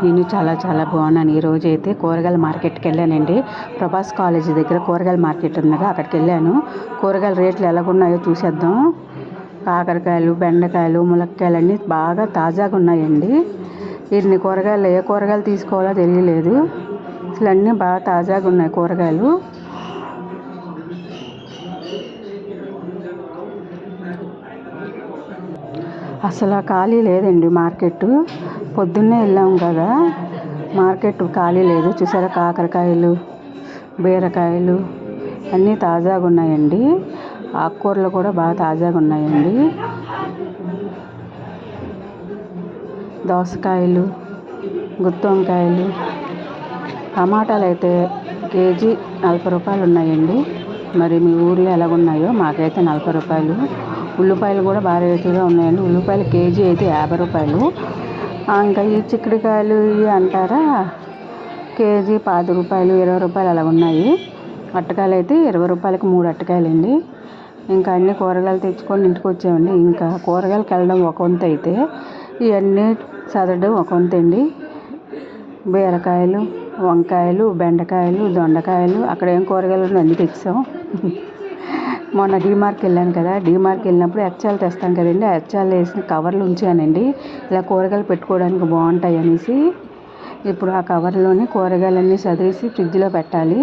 నేను చాలా బాగున్నాను. ఈరోజు అయితే కూరగాయల మార్కెట్కి వెళ్ళానండి. ప్రభాస్ కాలేజీ దగ్గర కూరగాయల మార్కెట్ ఉందిగా, అక్కడికి వెళ్ళాను. కూరగాయల రేట్లు ఎలాగున్నాయో చూసేద్దాం. కాకరకాయలు, బెండకాయలు, ములక్కాయలు అన్నీ బాగా తాజాగా ఉన్నాయండి. ఇన్ని కూరగాయలు ఏ కూరగాయలు తీసుకోవాలో తెలియలేదు. అసలు అన్నీ బాగా తాజాగా ఉన్నాయి కూరగాయలు. అసలు ఖాళీ లేదండి మార్కెట్. పొద్దున్నే వెళ్ళాము కదా, మార్కెట్ ఖాళీ లేదు. చూసారా, కాకరకాయలు, బీరకాయలు అన్నీ తాజాగా ఉన్నాయండి. ఆకుకూరలు కూడా బాగా తాజాగా ఉన్నాయండి. దోసకాయలు, గుత్తి వంకాయలు, టమాటాలు అయితే కేజీ 40 రూపాయలు ఉన్నాయండి. మరి మీ ఊర్లో ఎలాగున్నాయో, మాకైతే 40 రూపాయలు. ఉల్లిపాయలు కూడా బాగా రేటుగా ఉన్నాయండి. ఉల్లిపాయలు కేజీ అయితే 50 రూపాయలు. ఇంకా ఈ చిక్కుడుకాయలు ఇవి అంటారా, కేజీ 10 రూపాయలు, 20 రూపాయలు అలా ఉన్నాయి. అట్టకాయలు అయితే 20 రూపాయలకి 3 అట్టకాయలండి. ఇంకా అన్ని కూరగాయలు తెచ్చుకొని ఇంటికి వచ్చామండి. ఇంకా కూరగాయలకు వెళ్ళడం ఒక వంతు అయితే, ఇవన్నీ చదవడం ఒక వంతు అండి. బీరకాయలు, వంకాయలు, బెండకాయలు, దొండకాయలు, అక్కడ ఏం కూరగాయలు ఉన్నాయి అన్నీ తెచ్చాం. మొన్న డీమార్ట్కి వెళ్ళాను కదా, డీమార్ట్కి వెళ్ళినప్పుడు హెచ్చాలు తెస్తాం కదండి, ఆ హెచ్చాలు వేసిన కవర్లు ఉంచానండి. ఇలా కూరగాయలు పెట్టుకోవడానికి బాగుంటాయి అనేసి. ఇప్పుడు ఆ కవర్లోని కూరగాయలన్నీ సదిరేసి ఫ్రిడ్జ్లో పెట్టాలి.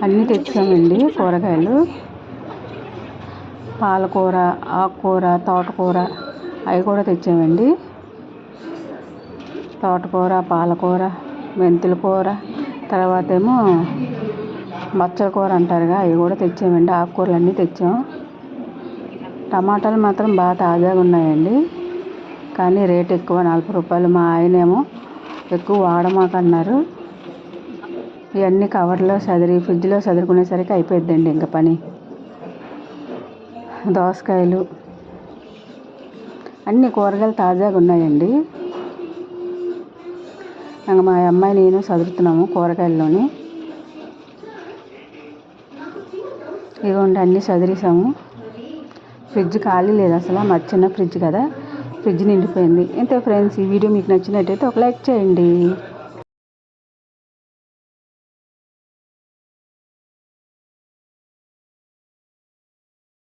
అన్నీ తెచ్చామండి కూరగాయలు. పాలకూర, ఆకుకూర, తోటకూర అవి కూడా తెచ్చామండి. తోటకూర, పాలకూర, మెంతుల కూర, తర్వాత ఏమో బచ్చల కూర అంటారుగా, అవి కూడా తెచ్చామండి. ఆకుకూరలు అన్నీ తెచ్చాం. టమాటాలు మాత్రం బాగా తాజాగా ఉన్నాయండి, కానీ రేట్ ఎక్కువ, 40 రూపాయలు. మా ఆయనేమో ఎక్కువ వాడమాకన్నారు. ఇవన్నీ కవర్లో ఫ్రిడ్జ్లో సదురుకునేసరికి అయిపోద్దండి ఇంకా పని. దోసకాయలు, అన్ని కూరగాయలు తాజాగా ఉన్నాయండి. ఇంకా మా అమ్మాయి నేను సదురుతున్నాము కూరగాయల్లోని. ఇదిగోండి అన్నీ సదిరేసాము. ఫ్రిడ్జ్ ఖాళీ లేదు అసలు, మా చిన్న ఫ్రిడ్జ్ కదా, ఫ్రిడ్జ్ నిండిపోయింది. ఇంతే ఫ్రెండ్స్, ఈ వీడియో మీకు నచ్చినట్టయితే ఒక లైక్ చేయండి.